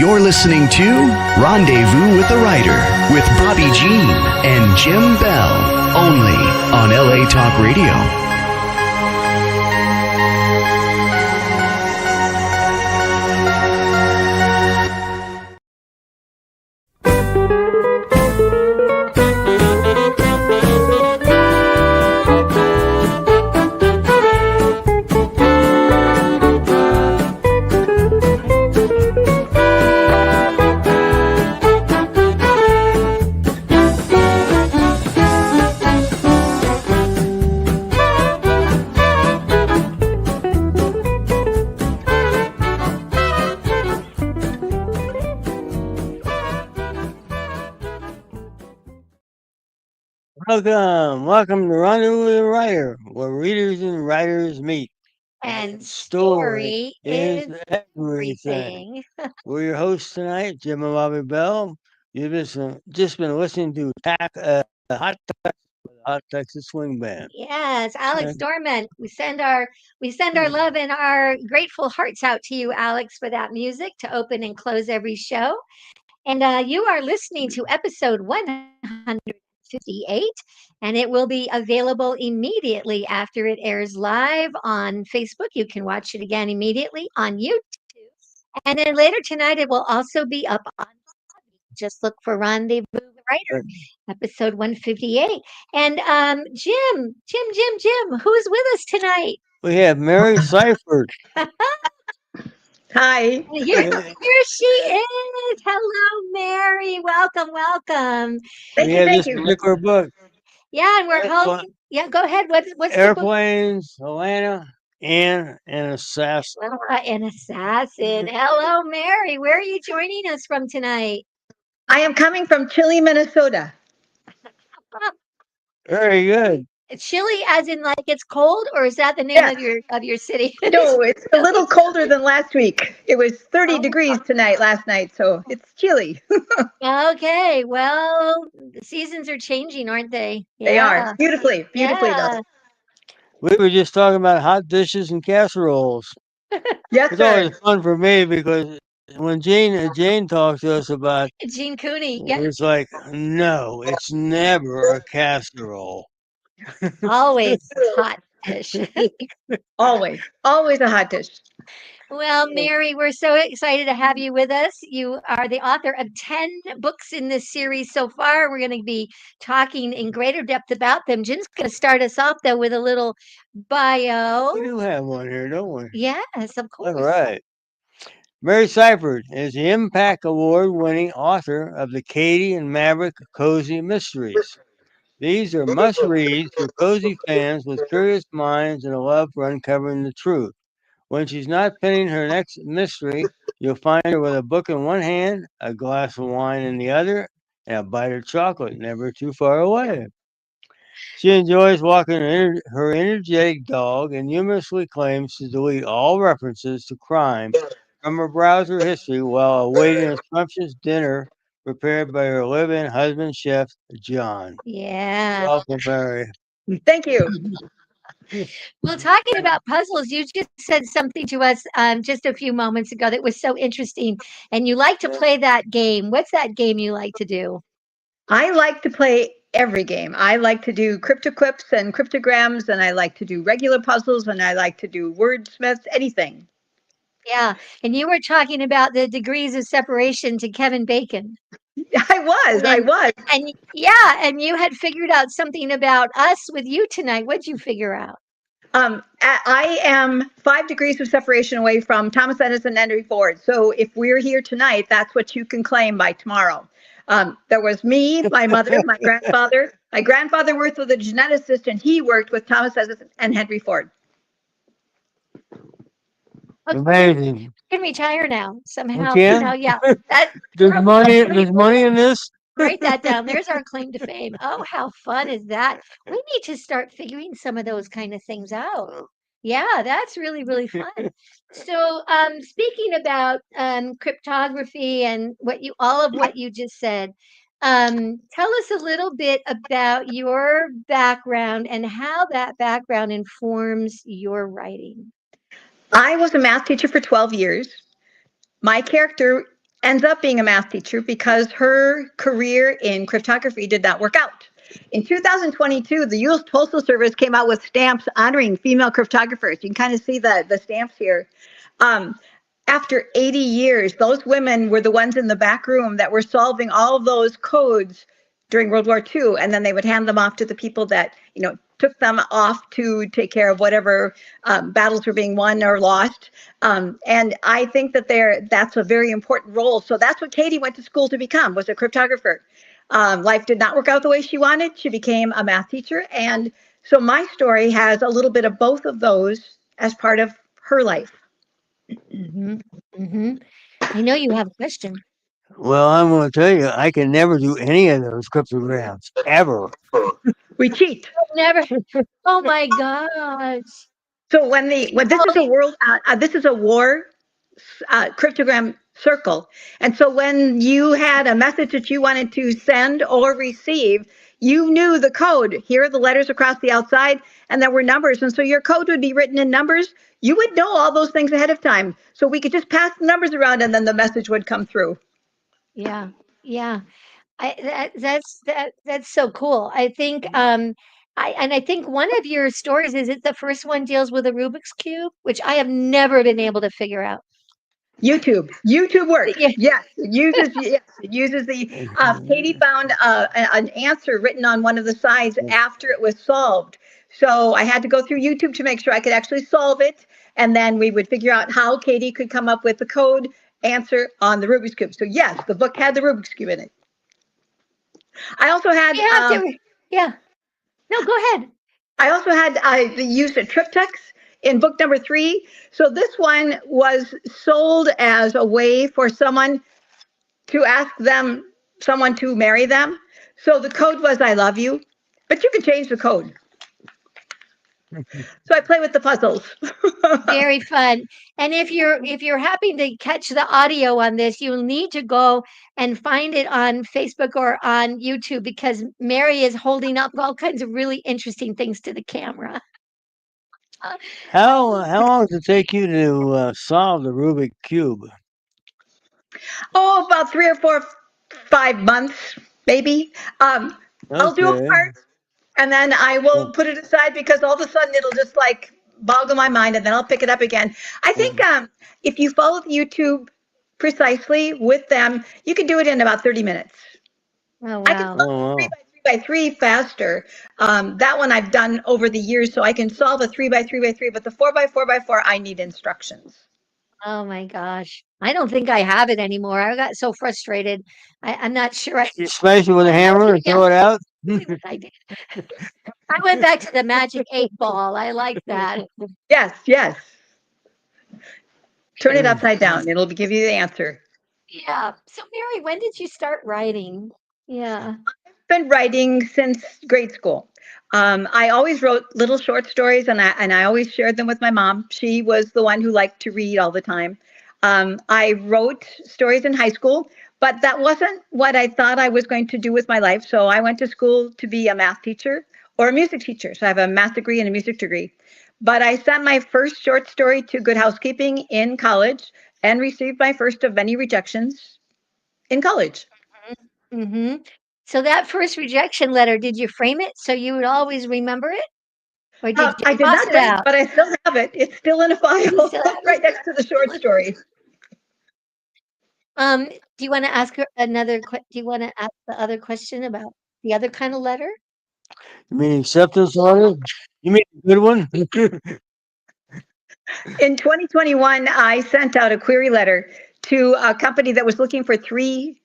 You're listening to Rendezvous with the Writer with Bobbi Jean and Jim Bell, only on LA Talk Radio. Welcome to Rendezvous with the Writer, where readers and writers meet. And story is everything. We're your hosts tonight, Jim and Bobby Bell. You've just been listening to Hot Texas Swing Band. Yes, Alex Dorman. We send our love and our grateful hearts out to you, Alex, for that music to open and close every show. And you are listening to episode 158, and it will be available immediately after it airs live on Facebook. You can watch it again immediately on YouTube. And then later tonight, it will also be up on Bobbi. Just look for Rendezvous with the Writer, episode 158. And Jim, who's with us tonight? We have Mary Seifert. Hi. Here she is. Hello, Mary. Welcome. We have this particular book. Yeah, and we're hoping. Yeah, go ahead. What's Airplanes, Atlanta, and an assassin. An assassin. Hello, Mary. Where are you joining us from tonight? I am coming from Chile, Minnesota. Very good. Chile, as in like it's cold, or is that the name of your city? No, it's a little colder than last week. It was 30 degrees last night, so it's chilly. Okay, well, the seasons are changing, aren't they? They are beautifully though. We were just talking about hot dishes and casseroles. Yes, it's always fun for me because when Jane talks to us about Gene Cooney, it's like, no, it's never a casserole. Always hot dish. Always a hot dish. Well, Mary, we're so excited to have you with us. You are the author of 10 books in this series so far. We're going to be talking in greater depth about them. Jim's going to start us off, though, with a little bio. We do have one here, don't we? Yes, of course. All right. Mary Seifert is the Impact Award-winning author of the Katie and Maverick Cozy Mysteries. These are must-reads for cozy fans with curious minds and a love for uncovering the truth. When she's not penning her next mystery, you'll find her with a book in one hand, a glass of wine in the other, and a bite of chocolate never too far away. She enjoys walking her energetic dog and humorously claims to delete all references to crime from her browser history while awaiting a sumptuous dinner prepared by her live-in husband, Chef John. Yeah. Welcome, Mary. Thank you. Well, talking about puzzles, you just said something to us just a few moments ago that was so interesting. And you like to play that game. What's that game you like to do? I like to play every game. I like to do cryptoclips and cryptograms, and I like to do regular puzzles, and I like to do wordsmiths, anything. Yeah. And you were talking about the degrees of separation to Kevin Bacon. I was. And you had figured out something about us with you tonight. What'd you figure out? I am 5 degrees of separation away from Thomas Edison and Henry Ford. So if we're here tonight, that's what you can claim by tomorrow. There was me, my mother, my grandfather. My grandfather worked with a geneticist, and he worked with Thomas Edison and Henry Ford. Amazing. Can retire now somehow. Yeah. There's money in this. Write that down. There's our claim to fame. Oh, how fun is that? We need to start figuring some of those kind of things out. Yeah, that's really, really fun. So, speaking about cryptography and all of what you just said, tell us a little bit about your background and how that background informs your writing. I was a math teacher for 12 years. My character ends up being a math teacher because her career in cryptography did not work out. In 2022, the U.S. Postal Service came out with stamps honoring female cryptographers. You can kind of see the stamps here. Um, After 80 years, those women were the ones in the back room that were solving all of those codes during World War II, and then they would hand them off to the people that, took them off to take care of whatever battles were being won or lost. And I think that that's a very important role. So that's what Katie went to school to become, was a cryptographer. Life did not work out the way she wanted. She became a math teacher. And so my story has a little bit of both of those as part of her life. Mm-hmm. Mm-hmm. I know you have a question. Well, I'm going to tell you, I can never do any of those cryptograms ever. We cheat. Never. Oh my gosh. So when this is a world, this is a war cryptogram circle. And so when you had a message that you wanted to send or receive, you knew the code. Here are the letters across the outside, and there were numbers. And so your code would be written in numbers. You would know all those things ahead of time. So we could just pass the numbers around, and then the message would come through. Yeah. Yeah. That's so cool. I think I think one of your stories is it the first one deals with a Rubik's Cube, which I have never been able to figure out. YouTube works. Yeah. Yes, it uses the. Katie found an answer written on one of the sides after it was solved. So I had to go through YouTube to make sure I could actually solve it, and then we would figure out how Katie could come up with the code answer on the Rubik's Cube. So yes, the book had the Rubik's Cube in it. I also had. Yeah. No, go ahead. I also had used a triptychs in book number 3. So this one was sold as a way for someone to ask someone to marry them. So the code was "I love you," but you can change the code. So I play with the puzzles. Very fun. And if you're happy to catch the audio on this, you'll need to go and find it on Facebook or on YouTube because Mary is holding up all kinds of really interesting things to the camera. How long does it take you to solve the Rubik Cube? Oh, about 3 or 4, 5 months, maybe. I'll do a part, and then I will put it aside because all of a sudden it'll just like boggle my mind, and then I'll pick it up again. I think if you follow YouTube precisely with them, you can do it in about 30 minutes. Oh, I can wow. solve 3x3 faster. That one I've done over the years, so I can solve a 3x3x3, but the 4x4x4, I need instructions. Oh my gosh. I don't think I have it anymore. I got so frustrated. I'm not sure. You smash it with a hammer and throw it out? I did. I went back to the magic 8-ball. I like that. Yes. Turn it upside down. It'll give you the answer. Yeah. So Mary, when did you start writing? Yeah. I've been writing since grade school. I always wrote little short stories, and I always shared them with my mom. She was the one who liked to read all the time. I wrote stories in high school, but that wasn't what I thought I was going to do with my life. So I went to school to be a math teacher or a music teacher. So I have a math degree and a music degree. But I sent my first short story to Good Housekeeping in college and received my first of many rejections in college. Mm-hmm. So that first rejection letter, did you frame it so you would always remember it? Or did you I did toss not it frame it, out? but I still have it. It's still in a file still have it? right next to the short story. Do you want to ask her do you want to ask the other question about the other kind of letter? You mean acceptance letter? You mean a good one? In 2021, I sent out a query letter to a company that was looking for 3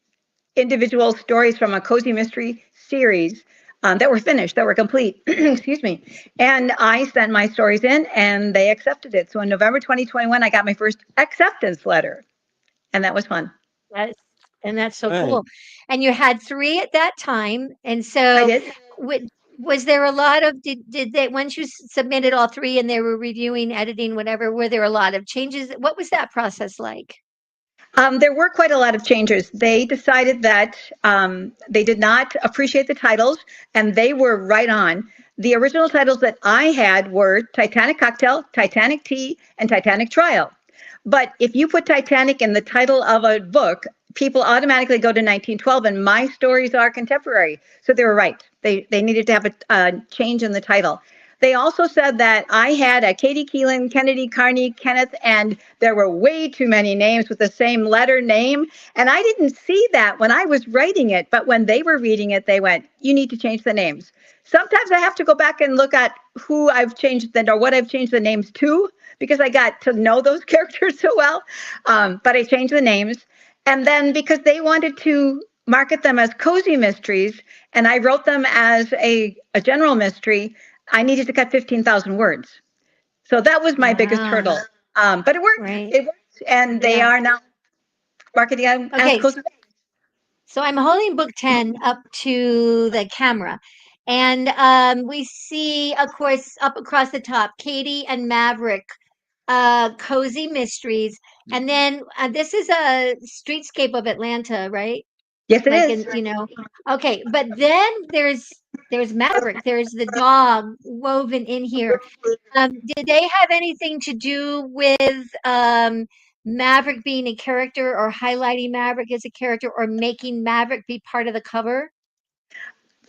individual stories from a cozy mystery series that were finished, that were complete. Excuse me. And I sent my stories in, and they accepted it. So in November 2021, I got my first acceptance letter, and that was fun. That's so Right. cool. And you had 3 at that time, and I so did. was there a lot of did they once you submitted all 3 and they were reviewing, editing, whatever, were there a lot of changes? What was that process like? There were quite a lot of changes. They decided that they did not appreciate the titles, and they were right on. The original titles that I had were Titanic Cocktail, Titanic Tea, and Titanic Trial. But if you put Titanic in the title of a book, people automatically go to 1912, and my stories are contemporary. So they were right. They needed to have a change in the title. They also said that I had a Katie Keelan, Kennedy, Carney, Kenneth, and there were way too many names with the same letter name. And I didn't see that when I was writing it, but when they were reading it, they went, "You need to change the names." Sometimes I have to go back and look at who I've changed or what I've changed the names to, because I got to know those characters so well. But I changed the names. And then because they wanted to market them as cozy mysteries, and I wrote them as a general mystery, I needed to cut 15,000 words. So that was my biggest hurdle. But it worked. Right. It worked. And they are now marketing them as Okay. cozy. So I'm holding book 10 up to the camera. And we see, of course, up across the top, Katie and Maverick, cozy mysteries. And then this is a streetscape of Atlanta, right? Yes, it Like is. okay. But then there's Maverick. There's the dog woven in here. Did they have anything to do with Maverick being a character, or highlighting Maverick as a character, or making Maverick be part of the cover?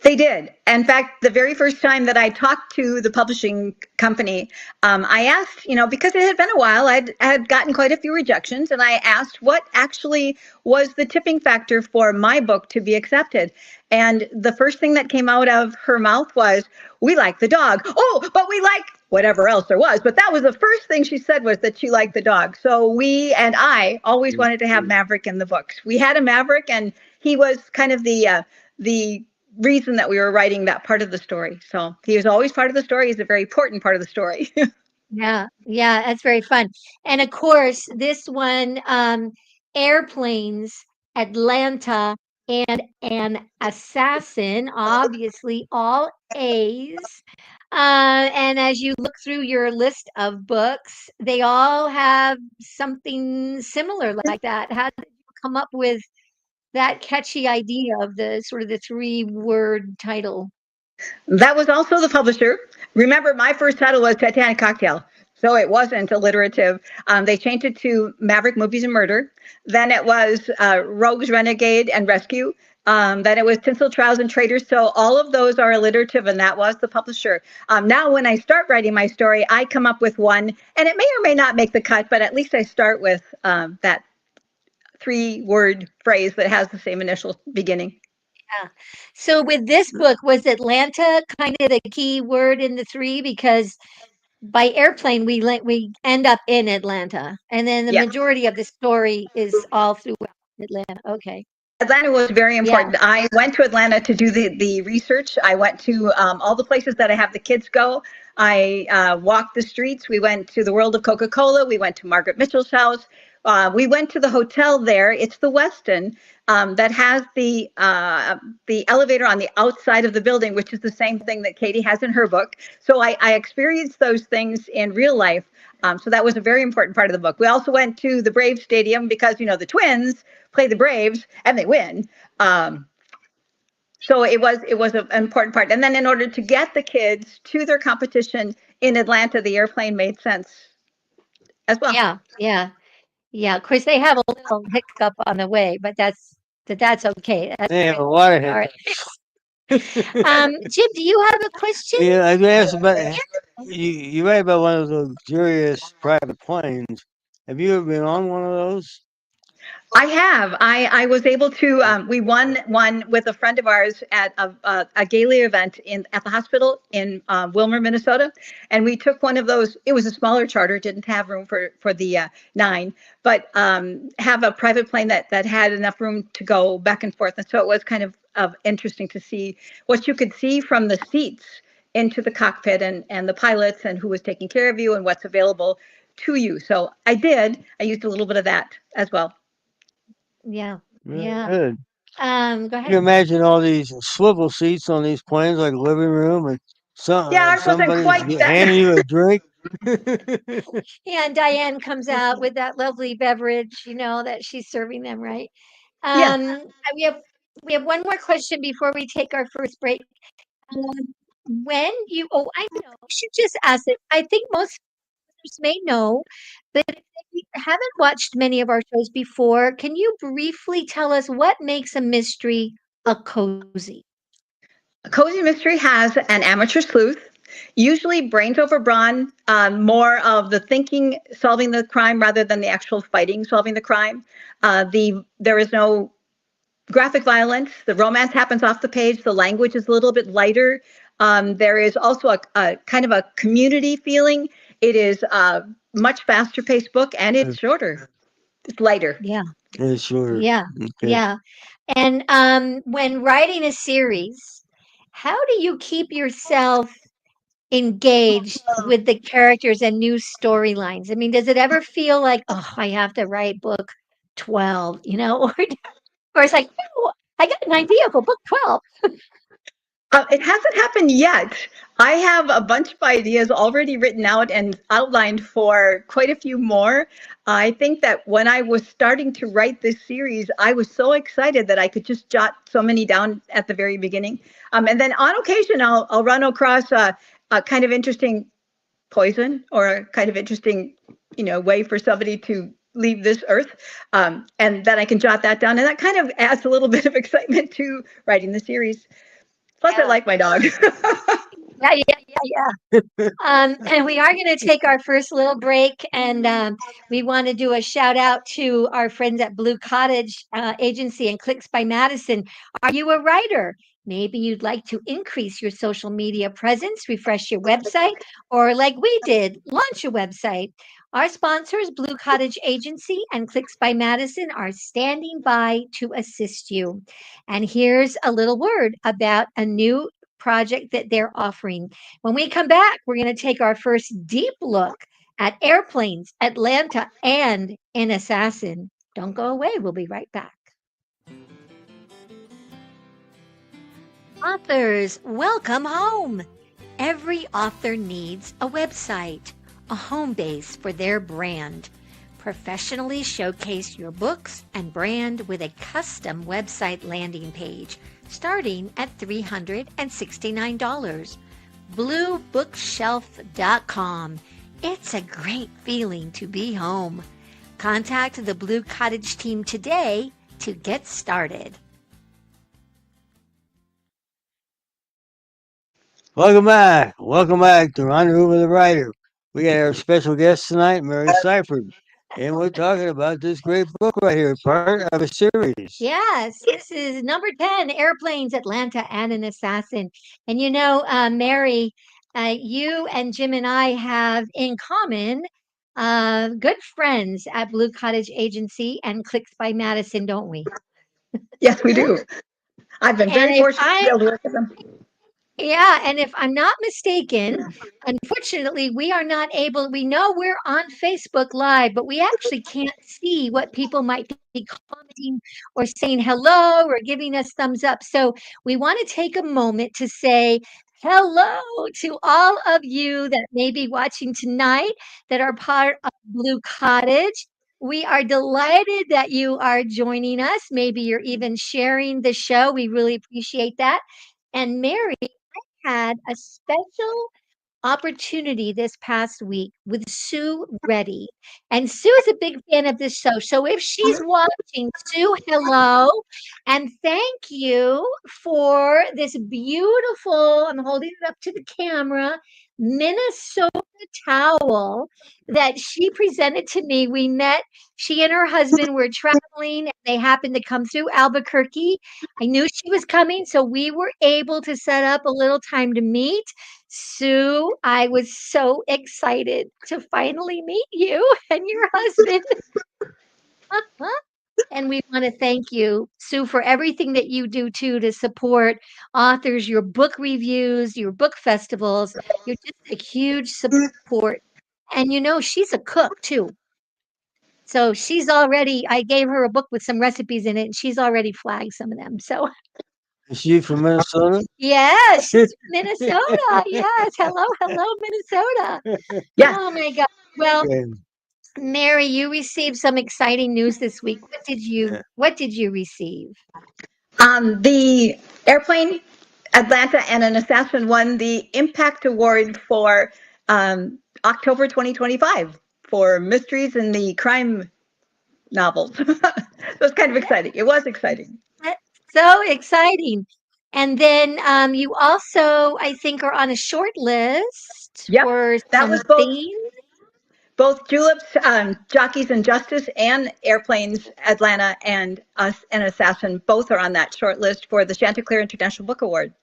They did. In fact, the very first time that I talked to the publishing company, I asked, because it had been a while, I had gotten quite a few rejections, and I asked what actually was the tipping factor for my book to be accepted. And the first thing that came out of her mouth was, "We like the dog." "Oh, but we like whatever else there was." But that was the first thing she said, was that she liked the dog. So I always wanted to have Maverick in the books. We had a Maverick, and he was kind of the reason that we were writing that part of the story. So he was always part of the story. He's a very important part of the story. Yeah, that's very fun. And of course, this one, airplanes, Atlanta, and an assassin, obviously all A's. And as you look through your list of books, they all have something similar like that. How did you come up with that catchy idea of the sort of the 3-word title? That was also the publisher. Remember, my first title was Titanic Cocktail. So it wasn't alliterative. They changed it to Maverick Movies and Murder. Then it was Rogues, Renegade, and Rescue. Then it was Tinsel, Trials, and Traitors. So all of those are alliterative, and that was the publisher. Now, when I start writing my story, I come up with one, and it may or may not make the cut, but at least I start with that 3-word phrase that has the same initial beginning. Yeah. So with this book, was Atlanta kind of the key word in the 3? Because by airplane, we end up in Atlanta, and then the Yeah. majority of the story is all throughout Atlanta. Okay. Atlanta was very Yeah. important. I went to Atlanta to do the research. I went to all the places that I have the kids go. I walked the streets. We went to the World of Coca-Cola. We went to Margaret Mitchell's house. We went to the hotel there. It's the Westin, that has the elevator on the outside of the building, which is the same thing that Katie has in her book. So I experienced those things in real life. So that was a very important part of the book. We also went to the Braves Stadium because, the Twins play the Braves and they win. So it was an important part. And then in order to get the kids to their competition in Atlanta, the airplane made sense as well. Yeah. Of course, they have a little hiccup on the way, but that's okay. That's They have great. a lot of All right. hiccups. Jim, do you have a question? Yeah, I asked about you write about one of those luxurious private planes. Have you ever been on one of those? I have. I was able to. We won one with a friend of ours at a gala event at the hospital in Wilmer, Minnesota, and we took one of those. It was a smaller charter, didn't have room for the 9, but have a private plane that had enough room to go back and forth, and so it was kind of interesting to see what you could see from the seats into the cockpit, and the pilots, and who was taking care of you, and what's available to you. So I did. I used a little bit of that as well. Yeah. Good. Go You ahead. can imagine all these swivel seats on these planes, like living room, and Yeah, ours wasn't somebody's quite handing that. you a drink. Yeah, and Diane comes out with that lovely beverage, that she's serving them, right? Yes. We have one more question before we take our first break. When you, I know, I should just ask it. I think most listeners may know, but if you haven't watched many of our shows before, can you briefly tell us what makes a mystery a cozy? A cozy mystery has an amateur sleuth, usually brains over brawn, more of the thinking, solving the crime rather than the actual fighting, solving the crime. There is no graphic violence. The romance happens off the page. The language is a little bit lighter. There is also a kind of a community feeling. It is a much faster paced book, and it's shorter. It's lighter. Yeah, It's shorter. yeah, Okay. yeah. And when writing a series, how do you keep yourself engaged with the characters and new storylines? I mean, does it ever feel like, oh, I have to write book 12, or it's like, oh, I got an idea for book 12. It hasn't happened yet. I have a bunch of ideas already written out and outlined for quite a few more. I think that when I was starting to write this series, I was so excited that I could just jot so many down at the very beginning. And then on occasion, I'll run across a kind of interesting poison or a kind of interesting, way for somebody to leave this earth. And then I can jot that down. And that kind of adds a little bit of excitement to writing the series. Plus, I Yeah. like my dog. Yeah. And we are going to take our first little break, and we want to do a shout out to our friends at Blue Cottage Agency and Clicks by Madison. Are you a writer? Maybe you'd like to increase your social media presence, refresh your website, or like we did, launch a website. Our sponsors, Blue Cottage Agency and Clicks by Madison, are standing by to assist you. And here's a little word about a new project that they're offering. When we come back, we're going to take our first deep look at airplanes, Atlanta, and an assassin. Don't go away. We'll be right back. Authors, welcome home. Every author needs a website, a home base for their brand. Professionally showcase your books and brand with a custom website landing page starting at $369. BlueBookshelf.com. It's a great feeling to be home. Contact the Blue Cottage team today to get started. Welcome back. Welcome back to Rendezvous with the Writer. We got our special guest tonight, Mary Seifert. And we're talking about this great book right here, part of a series. Yes, this is number 10, Airplanes, Atlanta, and an Assassin. And Mary, you and Jim and I have in common good friends at Blue Cottage Agency and Clicks by Madison, don't we? Yes, we do. I've been And very if fortunate to be able to work with them. Yeah, and if I'm not mistaken, unfortunately, we are not able, we know we're on Facebook Live, but we actually can't see what people might be commenting or saying hello or giving us thumbs up. So we want to take a moment to say hello to all of you that may be watching tonight that are part of Blue Cottage. We are delighted that you are joining us. Maybe you're even sharing the show. We really appreciate that. And Mary, had a special opportunity this past week with Sue Reddy. And Sue is a big fan of this show. So if she's watching, Sue, hello. And thank you for this beautiful, I'm holding it up to the camera, Minnesota towel that she presented to me. We met, she and her husband were traveling, and they happened to come through Albuquerque. I knew she was coming, so we were able to set up a little time to meet. Sue, I was so excited to finally meet you and your husband. And we want to thank you, Sue, for everything that you do too to support authors, your book reviews, your book festivals. You're just a huge support. And she's a cook too. So I gave her a book with some recipes in it, and she's already flagged some of them. So, Is she from Minnesota? yes, she's from Minnesota. Yes. Hello, Minnesota. Yeah. Oh my God. Well, Okay. Mary, you received some exciting news this week. What did you receive? The airplane, Atlanta, and an assassin won the Impact Award for October 2025 for mysteries and the crime novels. So it was kind of exciting. It was exciting. That's so exciting. And then you also, I think, are on a short list Yep, for that some was both themes. both Juleps, Jockeys and Justice, and Airplanes, Atlanta, and Us and Assassin. Both are on that short list for the Chanticleer International Book Award.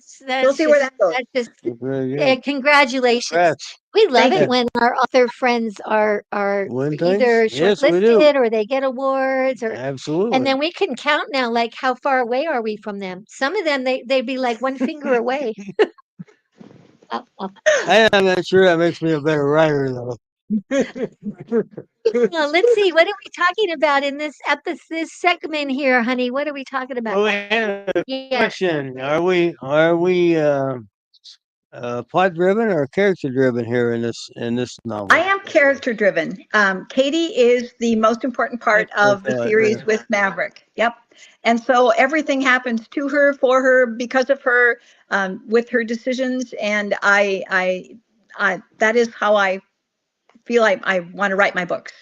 So we'll see where that goes. That's just Very good. congratulations. Congrats. We love Thank it you. when our author friends are Win things? either Yes, we do. shortlisted or they get awards, or and Absolutely. then we can count now, like how far away are we from them? Some of them they'd be like one finger away. I'm not sure that makes me a better writer, though. Well, let's see. What are we talking about in this episode, this segment here, honey? What are we talking about? Well, we had a Yeah. question. Are we plot driven or character driven here in this novel? I am character driven. Katie is the most important part of the series with Maverick. Yep. And so everything happens to her, for her, because of her, with her decisions. And I that is how I feel I want to write my books,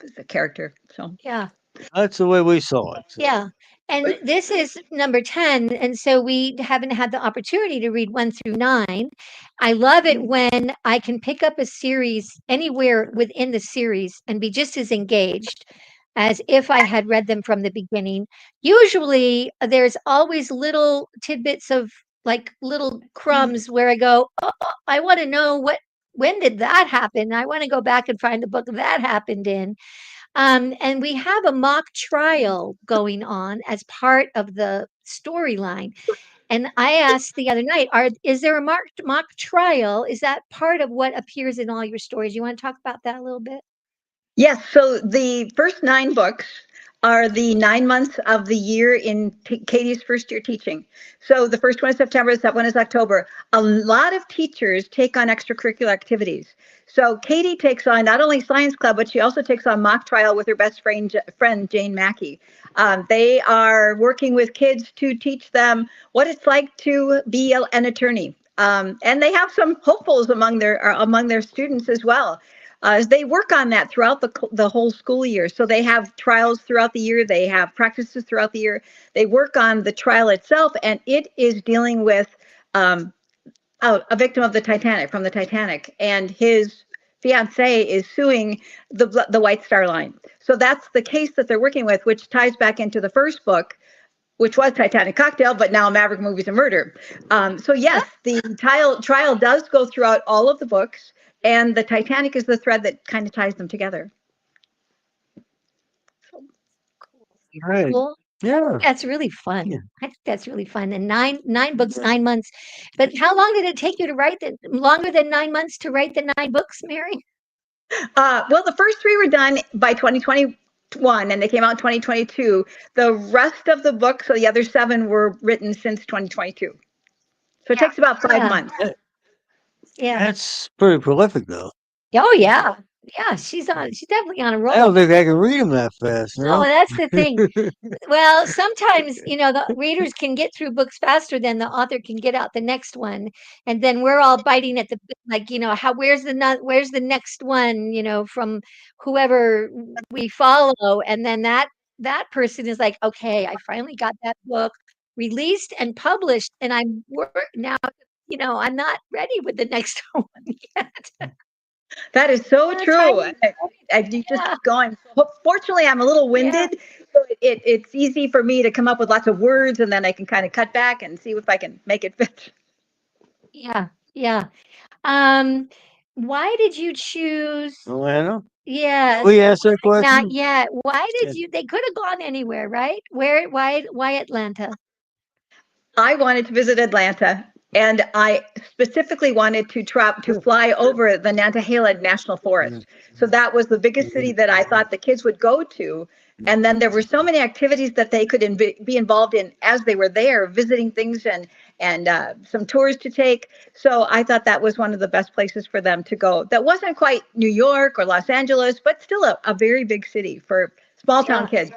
as a character. So Yeah. That's the way we saw it. Yeah. And this is number 10. And so we haven't had the opportunity to read 1 through 9. I love it when I can pick up a series anywhere within the series and be just as engaged as if I had read them from the beginning. Usually there's always little tidbits of like little crumbs where I go, oh, I want to know when did that happen? I want to go back and find the book that happened in. And we have a mock trial going on as part of the storyline. And I asked the other night, is there a mock trial? Is that part of what appears in all your stories? You want to talk about that a little bit? yes, so the first 9 books are the 9 months of the year in Katie's first year teaching. So the first one is September, the second one is October. A lot of teachers take on extracurricular activities. So Katie takes on not only science club, but she also takes on mock trial with her best friend Jane Mackey. They are working with kids to teach them what it's like to be an attorney. And they have some hopefuls among their students as well. They work on that throughout the whole school year. So they have trials throughout the year. They have practices throughout the year. They work on the trial itself, and it is dealing with a victim of the Titanic, and his fiance is suing the White Star Line. So that's the case that they're working with, which ties back into the first book, which was Titanic Cocktail, but now Maverick Movies and Murder. So yes, the trial does go throughout all of the books, and the Titanic is the thread that kind of ties them together. Right. Cool. Yeah. That's really fun. Yeah. I think that's really fun. And nine books, 9 months. But how long did it take you to write longer than 9 months to write the 9 books, Mary? Well, the first 3 were done by 2021, and they came out in 2022. The rest of the books, so the other 7, were written since 2022. So it takes about 5 months. Yeah. That's pretty prolific, though. Oh yeah. Yeah, she's definitely on a roll. I don't think I can read them that fast. No, that's the thing. Well, sometimes, the readers can get through books faster than the author can get out the next one. And then we're all biting at the bit, like, where's the next one, from whoever we follow. And then that person is like, okay, I finally got that book released and published, and I'm now, I'm not ready with the next one yet. That is so true. You Yeah. just going. Fortunately, I'm a little winded, so it's easy for me to come up with lots of words, and then I can kind of cut back and see if I can make it fit. Yeah, yeah. Why did you choose? Atlanta? Yes, We asked that not question. yet. Why did you? They could have gone anywhere, right? Why Atlanta? I wanted to visit Atlanta, and I specifically wanted to fly over the Nantahala National Forest. So that was the biggest city that I thought the kids would go to. And then there were so many activities that they could be involved in as they were there, visiting things and some tours to take. So I thought that was one of the best places for them to go. That wasn't quite New York or Los Angeles, but still a very big city for small town kids.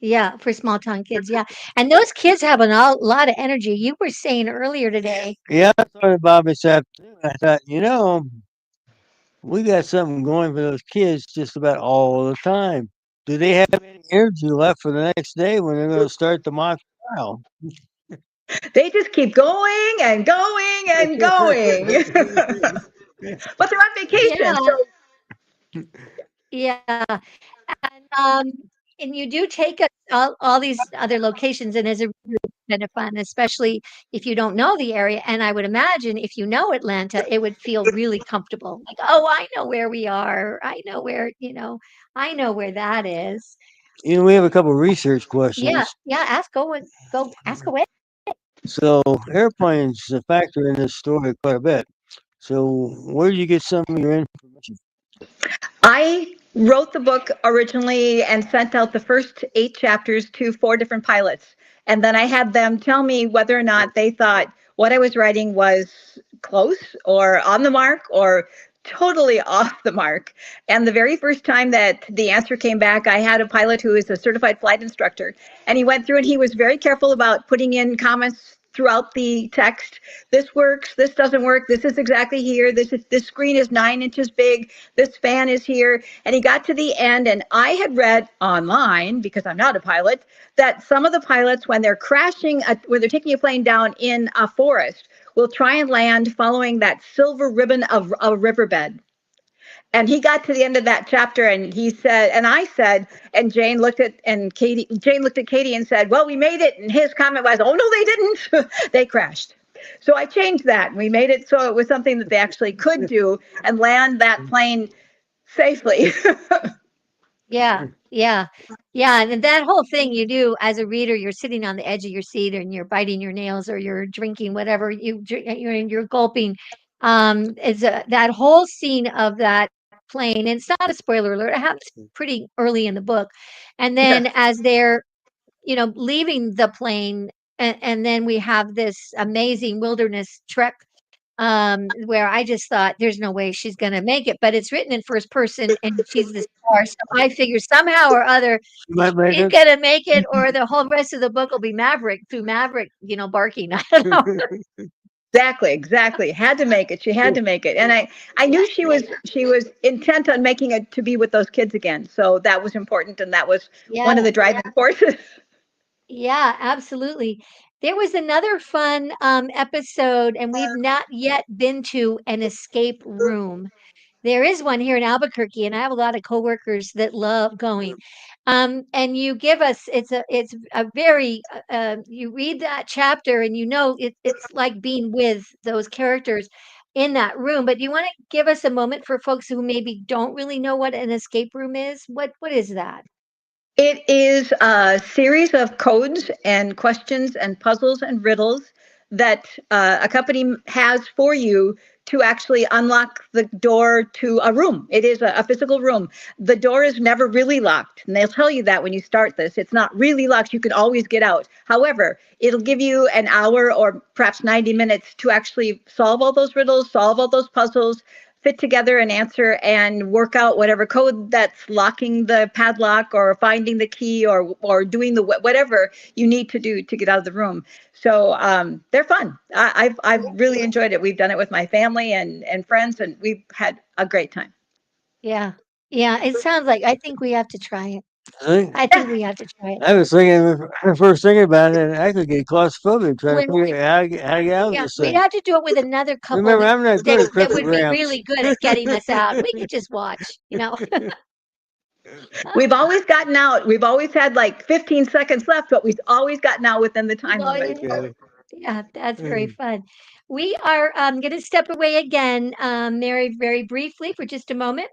Yeah, for small town kids, yeah. And those kids have lot of energy. You were saying earlier today. Yeah, I thought about this afternoon. I thought, we got something going for those kids just about all the time. Do they have any energy left for the next day when they're going to start the mock trial? They just keep going and going and going. But they're on vacation, Yeah, so yeah. And and you do take us all these other locations, and as a reader, it's kind of fun, especially if you don't know the area. And I would imagine if you know Atlanta, it would feel really comfortable. Like, oh, I know where we are. I know where, I know where that is. We have a couple of research Yeah, questions. yeah. Go ask away. So, airplanes factor in this story quite a bit. So, where do you get some of your information? I wrote the book originally and sent out the first 8 chapters to 4 different pilots. And then I had them tell me whether or not they thought what I was writing was close or on the mark or totally off the mark. And the very first time that the answer came back, I had a pilot who is a certified flight instructor. And he went through and he was very careful about putting in comments throughout the text. This works, this doesn't work, this is exactly here, this screen is 9 inches big, this fan is here. And he got to the end, and I had read online, because I'm not a pilot, that some of the pilots, when they're when they're taking a plane down in a forest, will try and land following that silver ribbon of a riverbed. And he got to the end of that chapter and he said, and I said, and Jane looked at Katie and said, well, we made it. And his comment was, oh, no, they didn't. They crashed. So I changed that. And we made it so it was something that they actually could do and land that plane safely. Yeah, yeah, yeah. And that whole thing you do as a reader, you're sitting on the edge of your seat and you're biting your nails or you're drinking whatever you're gulping. That whole scene of that plane, and it's not a spoiler alert, it happens pretty early in the book. And Yes. then as they're, leaving the plane, and then we have this amazing wilderness trek where I just thought there's no way she's going to make it, but it's written in first person and she's the star. So I figure somehow or other You might make she's it. going to make it, or the whole rest of the book will be Maverick, barking. I don't know. Exactly. Had to make it. She had to make it. And I knew she was intent on making it to be with those kids again. So that was important and that was one of Yeah, the driving forces. yeah, absolutely. There was another fun episode, and we've not yet been to an escape room. There is one here in Albuquerque, and I have a lot of coworkers that love going. And you give us it's a very you read that chapter and it's like being with those characters in that room. But do you want to give us a moment for folks who maybe don't really know what an escape room is? What is that? It is a series of codes and questions and puzzles and riddles that a company has for you to actually unlock the door to a room. It is a physical room. The door is never really locked. And they'll tell you that when you start this. It's not really locked. You can always get out. However, it'll give you an hour or perhaps 90 minutes to actually solve all those riddles, solve all those puzzles, fit together an answer and work out whatever code that's locking the padlock or finding the key or doing the whatever you need to do to get out of the room. So they're fun. I've really enjoyed it. We've done it with my family and friends, and we've had a great time. Yeah. Yeah, it sounds like I think we have to try it. See? I think we have to try it. I was thinking, first thinking about it, I could get claustrophobic trying to When figure out how to get out of Yeah, this we'd thing. have to do it with another couple Remember, I'm not good at that would be cryptograms. really good at getting us out. We could just watch. We've always gotten out. We've always had like 15 seconds left, but we've always gotten out within the We've time always limit. Okay. Yeah, that's very fun. We are going to step away again, Mary, very briefly for just a moment.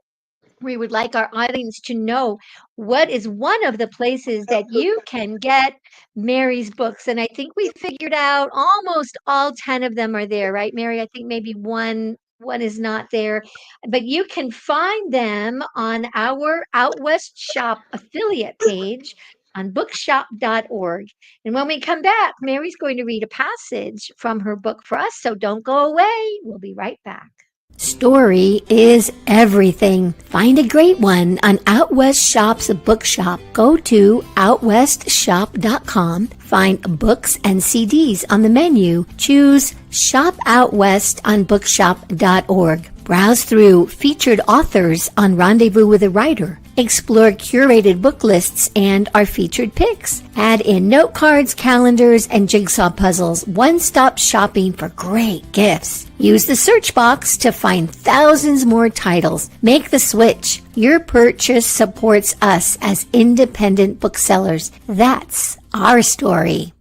We would like our audience to know what is one of the places that you can get Mary's books. And I think we figured out almost all 10 of them are there, right, Mary? I think maybe one is not there, but you can find them on our Out West Shop affiliate page on bookshop.org. And when we come back, Mary's going to read a passage from her book for us. So don't go away. We'll be right back. Story is everything. Find a great one on Out West Shop's bookshop. Go to outwestshop.com, find books and CDs on the menu. Choose Shop Out West on bookshop.org. Browse through featured authors on Rendezvous with a Writer. Explore curated book lists and our featured picks. Add in note cards, calendars, and jigsaw puzzles. One-stop shopping for great gifts. Use the search box to find thousands more titles. Make the switch. Your purchase supports us as independent booksellers. That's our story.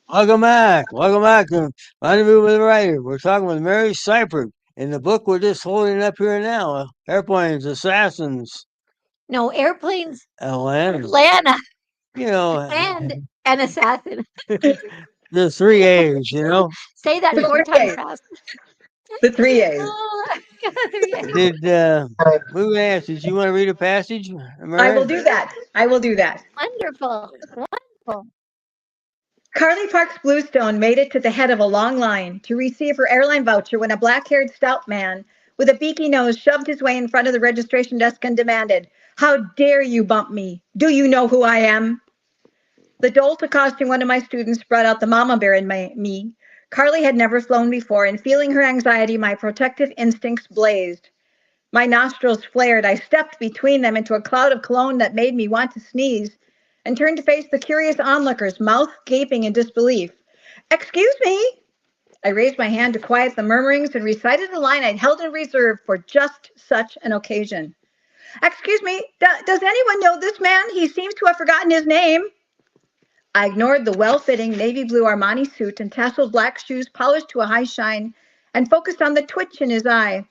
Welcome back. Welcome back to Rendezvous with a Writer. We're talking with Mary Seifert. In the book we're just holding up here now, Airplanes, Assassins, No, airplanes, Atlanta. Atlanta, You know, and an assassin. the 3 A's, you know. Say that 4 times fast. The 3 A's. Oh, Did we were asked, did you want to read a passage, Mary? I will do that. I will do that. wonderful. Wonderful. Carly Parks Bluestone made it to the head of a long line to receive her airline voucher when a black-haired stout man with a beaky nose shoved his way in front of the registration desk and demanded, "How dare you bump me? Do you know who I am?" The dolt accosting one of my students brought out the mama bear in me. Carly had never flown before, and feeling her anxiety, my protective instincts blazed. My nostrils flared. I stepped between them into a cloud of cologne that made me want to sneeze, and turned to face the curious onlookers, mouth gaping in disbelief. "Excuse me." I raised my hand to quiet the murmurings and recited a line I'd held in reserve for just such an occasion. "Excuse me, does anyone know this man? He seems to have forgotten his name." I ignored the well-fitting navy blue Armani suit and tasseled black shoes polished to a high shine and focused on the twitch in his eye.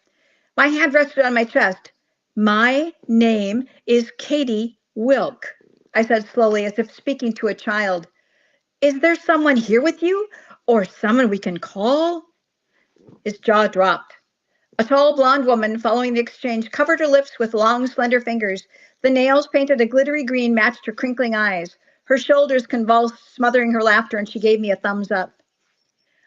My hand rested on my chest. "My name is Katie Wilk," I said slowly, as if speaking to a child. "Is there someone here with you, or someone we can call?" His jaw dropped. A tall blonde woman following the exchange covered her lips with long, slender fingers. The nails painted a glittery green matched her crinkling eyes. Her shoulders convulsed, smothering her laughter, and she gave me a thumbs up.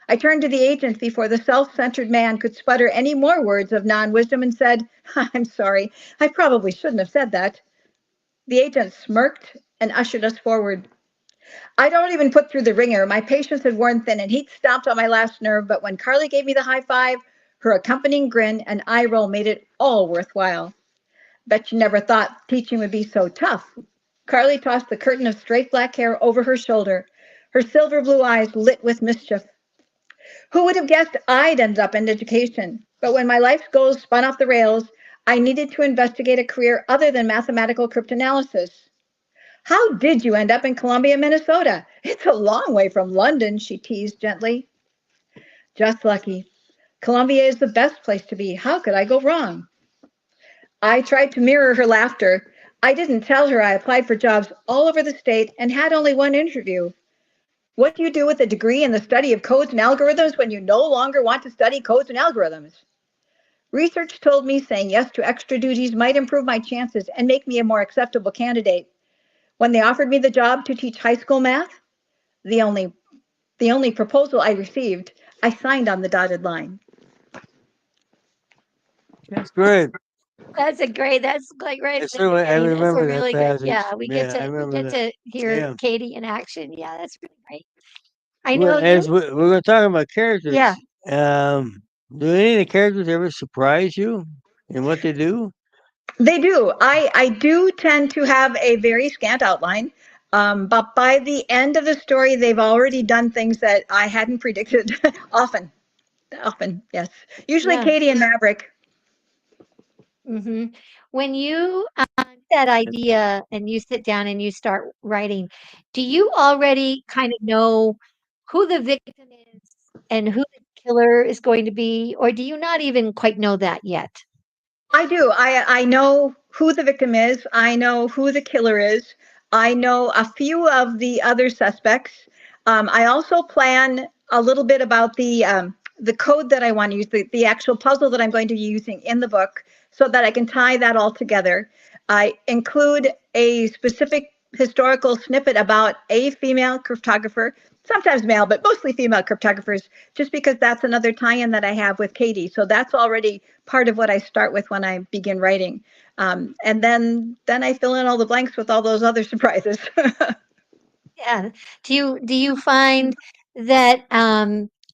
I turned to the agent before the self-centered man could sputter any more words of non-wisdom and said, "I'm sorry, I probably shouldn't have said that." The agent smirked and ushered us forward. I'd already been put through the ringer. My patience had worn thin and heat stomped on my last nerve, but when Carly gave me the high five, her accompanying grin and eye roll made it all worthwhile. Bet you never thought teaching would be so tough. Carly tossed the curtain of straight black hair over her shoulder, her silver blue eyes lit with mischief. Who would have guessed I'd end up in education? But when my life's goals spun off the rails, I needed to investigate a career other than mathematical cryptanalysis. "How did you end up in Columbia, Minnesota? It's a long way from London," she teased gently. "Just lucky. Columbia is the best place to be. How could I go wrong?" I tried to mirror her laughter. I didn't tell her I applied for jobs all over the state and had only one interview. What do you do with a degree in the study of codes and algorithms when you no longer want to study codes and algorithms? Research told me saying yes to extra duties might improve my chances and make me a more acceptable candidate. When they offered me the job to teach high school math, the only proposal I received, I signed on the dotted line. That's great. That's great right Yes, at the sir, I beginning. That's remember a that really good. passage. Yeah, we Yeah, I we remember get that. to hear Yeah. Katie in action. Yeah, that's really great. I Well, know as you. we're going to talk about characters, Yeah. do any of the characters ever surprise you in what they do? They do. I do tend to have a very scant outline, but by the end of the story, they've already done things that I hadn't predicted. Often, yes. Usually Yeah. Katie and Maverick. hmm When you that idea and you sit down and you start writing, do you already kind of know who the victim is and who the killer is going to be, or do you not even quite know that yet? I do. I know who the victim is. I know who the killer is. I know a few of the other suspects. I also plan a little bit about the code that I want to use, the actual puzzle that I'm going to be using in the book, so that I can tie that all together. I include a specific historical snippet about a female cryptographer sometimes male, but mostly female cryptographers, just because that's another tie-in that I have with Katie. So that's already part of what I start with when I begin writing. And then I fill in all the blanks with all those other surprises. Yeah. Do you find that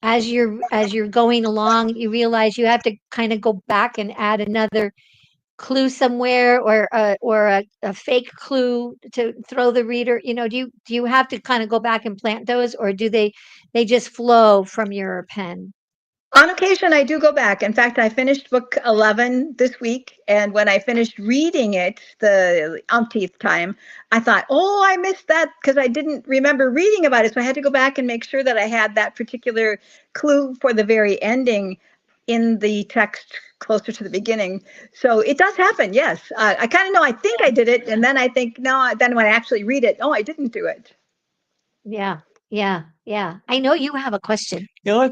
as you're going along, you realize you have to kind of go back and add another clue somewhere, or a fake clue to throw the reader? Do you have to kind of go back and plant those, or do they just flow from your pen? On occasion, I do go back. In fact, I finished book 11 this week. And when I finished reading it the umpteenth time, I thought, oh, I missed that because I didn't remember reading about it. So I had to go back and make sure that I had that particular clue for the very ending in the text closer to the beginning. So it does happen, yes. I kind of know I think I did it. And then I think, no, then when I actually read it, oh, I didn't do it. Yeah, yeah, yeah. I know you have a question. Yeah,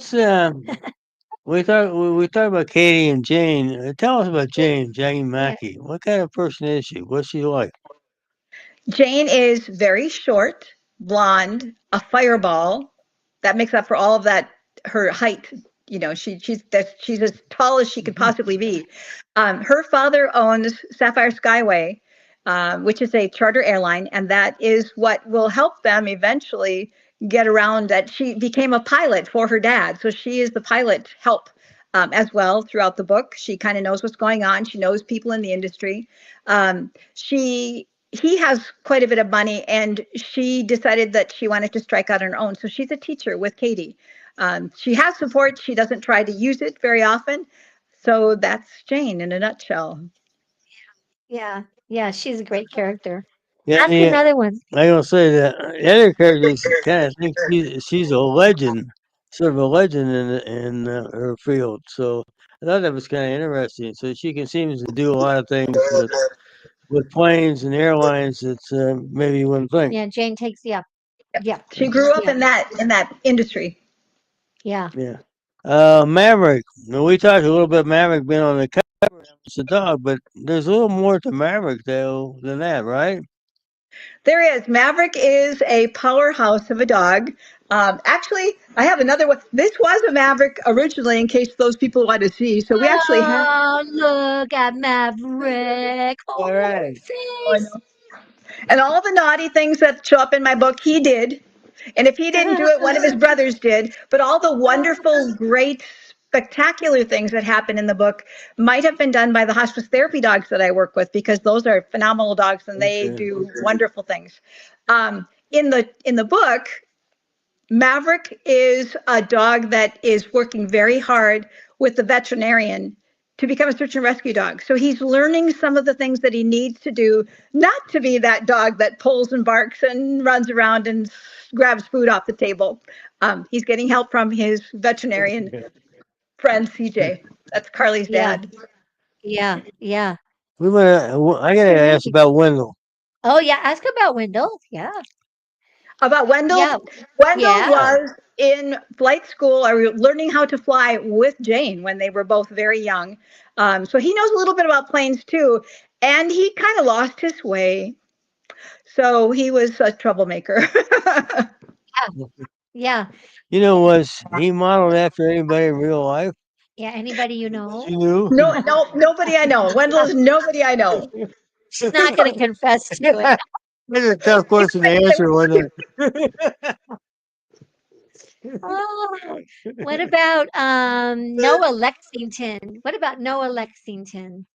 we talked about Katie and Jane. Tell us about Jane Yeah. Mackey. What kind of person is she? What's she like? Jane is very short, blonde, a fireball. That makes up for all of that. Her height, she's as tall as she could possibly be. Her father owns Sapphire Skyway, which is a charter airline, and that is what will help them eventually get around. That she became a pilot for her dad, so she is the pilot help as well throughout the book. She kind of knows what's going on. She knows people in the industry. She He has quite a bit of money, and she decided that she wanted to strike out on her own. So she's a teacher with Katie. She has support. She doesn't try to use it very often. So that's Jane in a nutshell. Yeah, yeah, she's a great character. Yeah, Ask yeah. another one. I gonna say that the other characters kind of think she's a legend, sort of a legend in her field. So I thought that was kind of interesting. So she can seems to do a lot of things with planes and airlines that maybe you wouldn't think. Yeah, Jane takes, yeah, yeah, She grew up yeah, in that industry. yeah. Yeah. Maverick. Now, we talked a little bit. Maverick being on the cover. It's a dog, but there's a little more to Maverick though than that, right? There is. Maverick is a powerhouse of a dog. Actually, I have another one. This was a Maverick originally, in case those people want to see. So we actually have. Oh, look at Maverick. Oh, All that right. Oh, I face. know. And all the naughty things that show up in my book, he did. And if he didn't do it, one of his brothers did. But all the wonderful, great, spectacular things that happen in the book might have been done by the hospice therapy dogs that I work with, because those are phenomenal dogs and they Okay. do wonderful things. In the book, Maverick is a dog that is working very hard with the veterinarian to become a search and rescue dog. So he's learning some of the things that he needs to do, not to be that dog that pulls and barks and runs around and grabs food off the table. He's getting help from his veterinarian friend, CJ. That's Carly's Yeah, dad. yeah, yeah. I gotta ask about Wendell. Oh, yeah, ask about Wendell. Yeah, About yeah, Wendell. Wendell yeah. was in flight school or learning how to fly with Jane when they were both very young. So he knows a little bit about planes too. And he kind of lost his way. So he was a troublemaker. Yeah, Was he modeled after anybody in real life? yeah. Anybody you know? You knew? No, no, nobody I know. Wendell is nobody I know. She's not going to confess to it. That's a tough question to answer, wasn't it? Oh, what about Noah Lexington? What about Noah Lexington?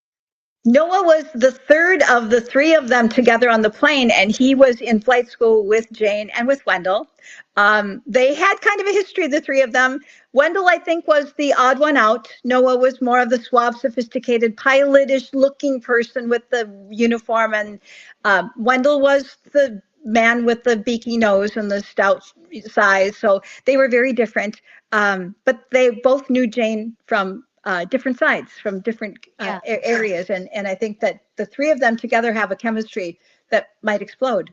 Noah was the third of the three of them together on the plane, and he was in flight school with Jane and with Wendell. They had kind of a history, the three of them. Wendell, I think, was the odd one out. Noah was more of the suave, sophisticated, pilotish looking person with the uniform, and Wendell was the man with the beaky nose and the stout size. So they were very different. But they both knew Jane from different sides, from different Yeah. areas. And I think that the three of them together have a chemistry that might explode.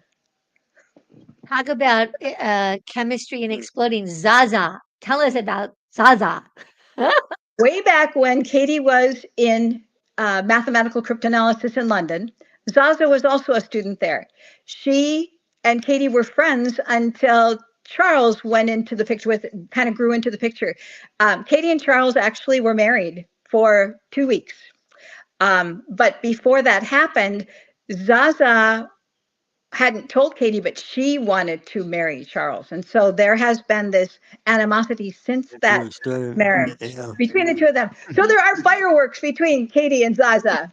Talk about chemistry and exploding. Zaza. Tell us about Zaza. Way back when Katie was in mathematical cryptanalysis in London, Zaza was also a student there. She and Katie were friends until Charles went into the picture with, kind of grew into the picture. Katie and Charles actually were married for 2 weeks. But before that happened, Zaza hadn't told Katie, but she wanted to marry Charles. And so there has been this animosity since that marriage between the two of them. So there are fireworks between Katie and Zaza.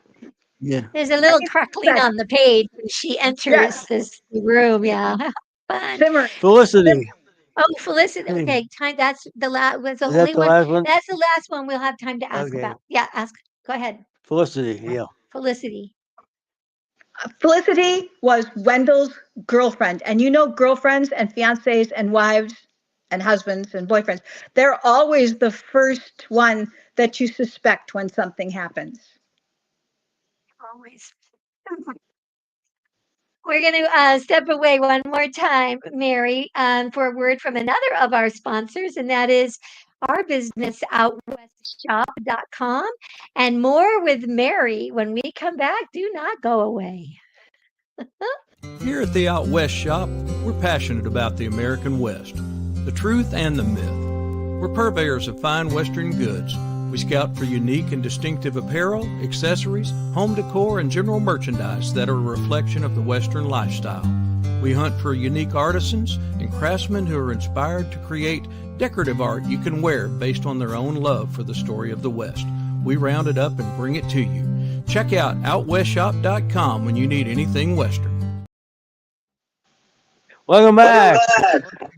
Yeah. There's a little crackling on the page when she enters this room. Yeah. Fun. Simmering. Felicity. Oh, Felicity. Okay, time. That's the last. Was the Is that only the one. last one? That's the last one we'll have time to ask Okay. about. Yeah, ask. Go ahead. Felicity, yeah. Felicity. Felicity was Wendell's girlfriend. And you know, girlfriends and fiancés and wives and husbands and boyfriends, they're always the first one that you suspect when something happens. Always. We're going to step away one more time, Mary, for a word from another of our sponsors, and that is our business, outwestshop.com. And more with Mary when we come back. Do not go away. Here at the Out West Shop, we're passionate about the American West, the truth and the myth. We're purveyors of fine Western goods. We scout for unique and distinctive apparel, accessories, home decor, and general merchandise that are a reflection of the Western lifestyle. We hunt for unique artisans and craftsmen who are inspired to create decorative art you can wear based on their own love for the story of the West. We round it up and bring it to you. Check out OutWestShop.com when you need anything Western. Welcome back.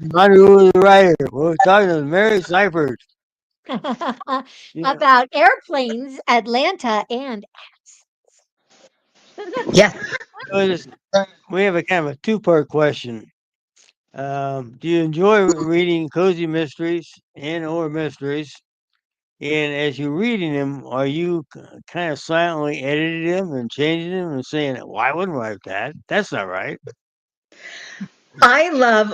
Rendezvous with the Writer. We're talking to Mary Seifert. About airplanes, Atlanta, and Yes. We have a kind of a two-part question. Do you enjoy reading cozy mysteries or mysteries? And as you're reading them, are you kind of silently editing them and changing them and saying, "Well, I wouldn't write that. That's not right." I love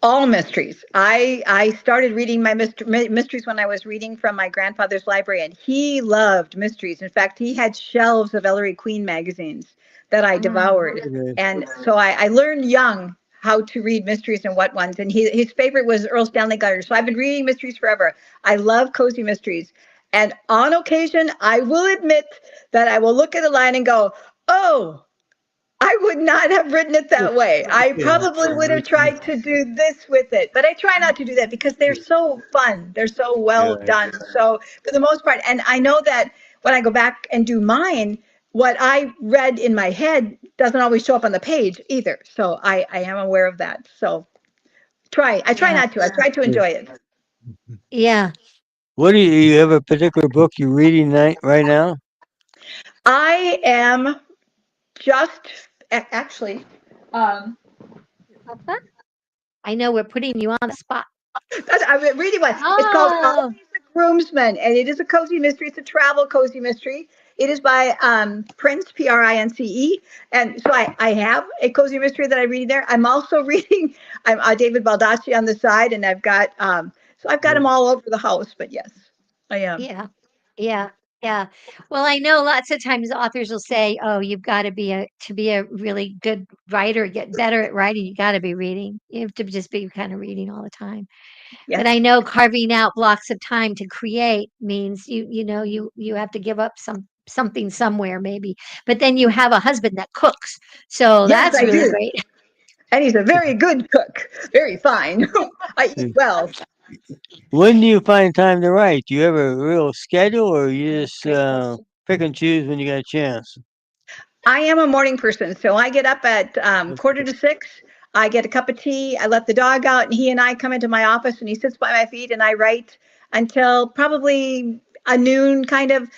all mysteries. I started reading my mysteries when I was reading from my grandfather's library, and he loved mysteries. In fact, he had shelves of Ellery Queen magazines that I devoured. And so I learned young how to read mysteries and what ones. And his favorite was Earl Stanley Gunter. So I've been reading mysteries forever. I love cozy mysteries. And on occasion, I will admit that I will look at a line and go, oh, I would not have written it that way. I probably would have tried to do this with it, but I try not to do that because they're so fun. They're so well done. So for the most part, and I know that when I go back and do mine, what I read in my head doesn't always show up on the page either. So I am aware of that. So I try not to. I try to enjoy it. Yeah. What do you have a particular book you're reading right now? I am just actually. I know we're putting you on the spot. I'm reading one. It's called Always a Groomsman, and it is a cozy mystery. It's a travel cozy mystery. It is by Prince, Prince, and so I have a cozy mystery that I read there. I'm also reading David Baldacci on the side, and I've got them all over the house. But yes, I am. Yeah. Well, I know lots of times authors will say, "Oh, you've got to be a really good writer, get better at writing. You got to be reading. You have to just be kind of reading all the time." Yes. But I know carving out blocks of time to create means you have to give up something somewhere maybe. But then you have a husband that cooks, so Yes, that's I really do. great. And he's a very good cook. Very fine. I eat well. When do you find time to write? Do you have a real schedule, or you just pick and choose when you get a chance? I am a morning person, so I get up at 5:45. I get a cup of tea. I let the dog out, and he and I come into my office, and he sits by my feet, and I write until probably a noon, kind of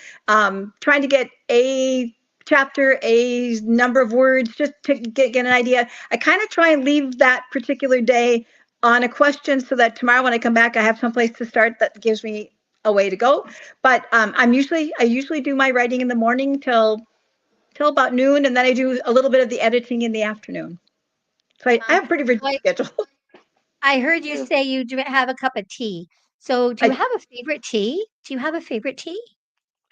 trying to get a chapter, a number of words, just to get an idea. I kind of try and leave that particular day on a question so that tomorrow when I come back, I have someplace to start that gives me a way to go. But I usually do my writing in the morning till about noon, and then I do a little bit of the editing in the afternoon. So I have a pretty rigid schedule. I heard you say you have a cup of tea. So do you have a favorite tea? Do you have a favorite tea?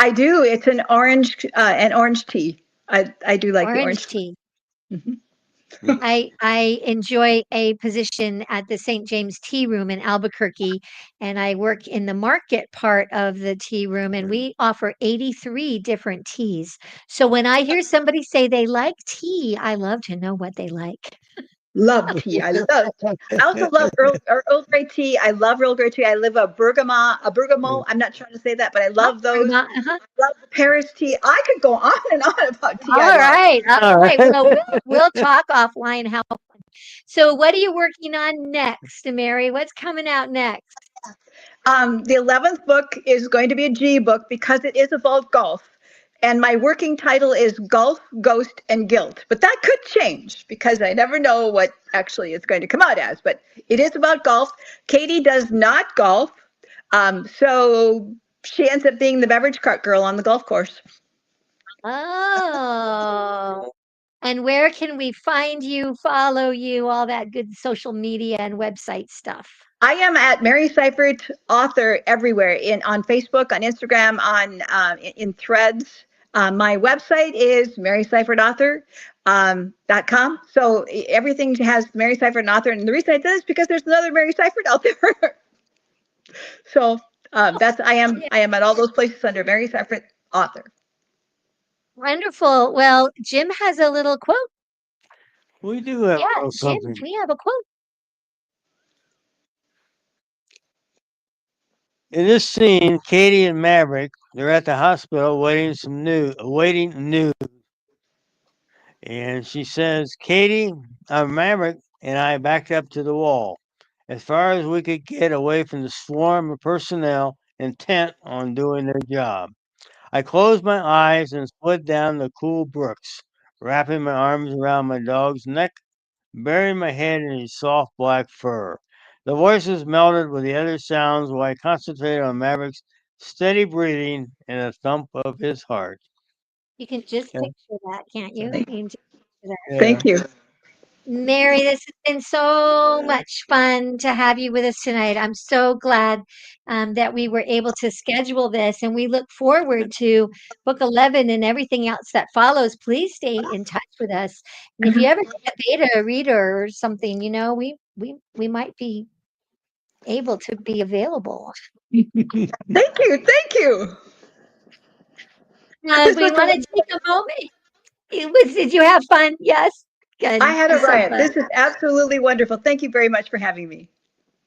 I do. It's an orange tea. I do like the orange tea. Mm-hmm. I enjoy a position at the St. James Tea Room in Albuquerque, and I work in the market part of the tea room, and we offer 83 different teas. So when I hear somebody say they like tea, I love to know what they like. Love tea. I love tea. I also love Earl Grey tea. I love Earl Grey tea. I live a bergamot. I'm not trying to say that, but I Oh, love those. uh-huh. Love the Paris tea. I could go on and on about tea. I All love. right. All All right. right. Well, we'll talk offline how. So what are you working on next, Mary? What's coming out next? The 11th book is going to be a G book because it is about golf. And my working title is Golf, Ghost, and Guilt. But that could change because I never know what actually it's going to come out as. But it is about golf. Katie does not golf. So she ends up being the beverage cart girl on the golf course. Oh. And where can we find you, follow you, all that good social media and website stuff? I am at Mary Seifert author everywhere on Facebook, on Instagram, on in Threads. My website is maryseifertauthor.com. So everything has Mary Seifert author, and the reason I did is because there's another Mary Seifert out there. So that's I am at all those places under Mary Seifert author. Wonderful. Well, Jim has a little quote. We do have a Yeah, little Jim, something. we have a quote. In this scene, Katie and Maverick, they're at the hospital awaiting news. And she says, Katie, Maverick and I backed up to the wall as far as we could get away from the swarm of personnel intent on doing their job. I closed my eyes and slid down the cool brooks, wrapping my arms around my dog's neck, burying my head in his soft black fur. The voices melted with the other sounds while I concentrated on Maverick's steady breathing and the thump of his heart. You can just Yeah. picture that, can't you? You can just picture that. Thank you. Mary, this has been so much fun to have you with us tonight. I'm so glad that we were able to schedule this, and we look forward to book 11 and everything else that follows. Please stay in touch with us. And if you ever get a beta reader or something, we might be able to be available. Thank you. Thank you. This We was want to take a moment. Did you have fun? Yes. Good. I had a I'm so riot. glad. This is absolutely wonderful. Thank you very much for having me.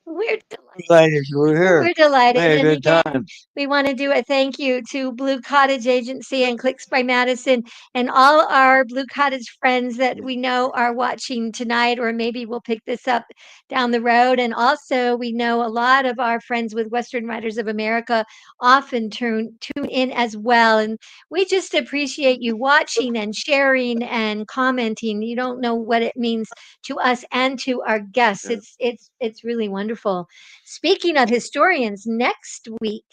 We're delighted. Delighted you were here. We're delighted. We had a And good again, time. we want to do a thank you to Blue Cottage Agency and Clicks by Madison and all our Blue Cottage friends that we know are watching tonight, or maybe we'll pick this up down the road. And also, we know a lot of our friends with Western Writers of America often tune in as well. And we just appreciate you watching and sharing and commenting. You don't know what it means to us and to our guests. It's really wonderful. Speaking of historians, next week,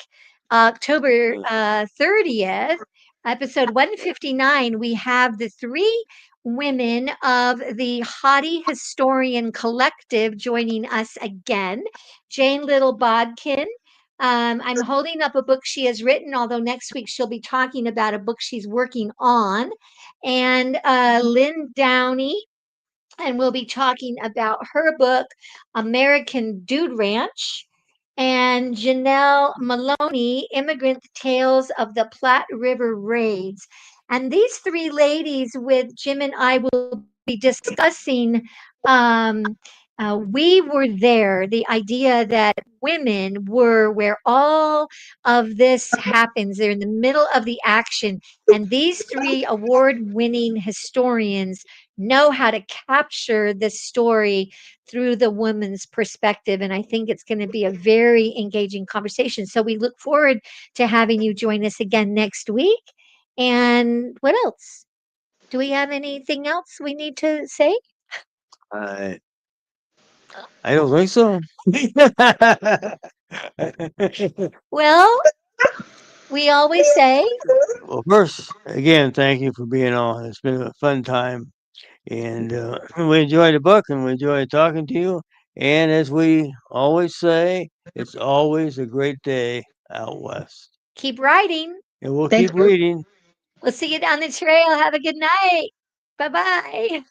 October 30th, episode 159, we have the three women of the Haughty Historian Collective joining us again. Jane Little Bodkin. I'm holding up a book she has written, although next week she'll be talking about a book she's working on. And Lynn Downey, and we'll be talking about her book, American Dude Ranch, and Janelle Maloney, Immigrant Tales of the Platte River Raids. And these three ladies with Jim and I will be discussing we were there, the idea that women were where all of this happens. They're in the middle of the action. And these three award winning historians know how to capture the story through the woman's perspective. And I think it's going to be a very engaging conversation. So we look forward to having you join us again next week. And what else? Do we have anything else we need to say? I I don't think so. Well, we always say, Well, first, again, thank you for being on. It's been a fun time. And we enjoyed the book and we enjoyed talking to you. And as we always say, it's always a great day out west. keep writing. And we'll Thank keep you. reading. We'll see you down the trail. Have a good night. Bye bye.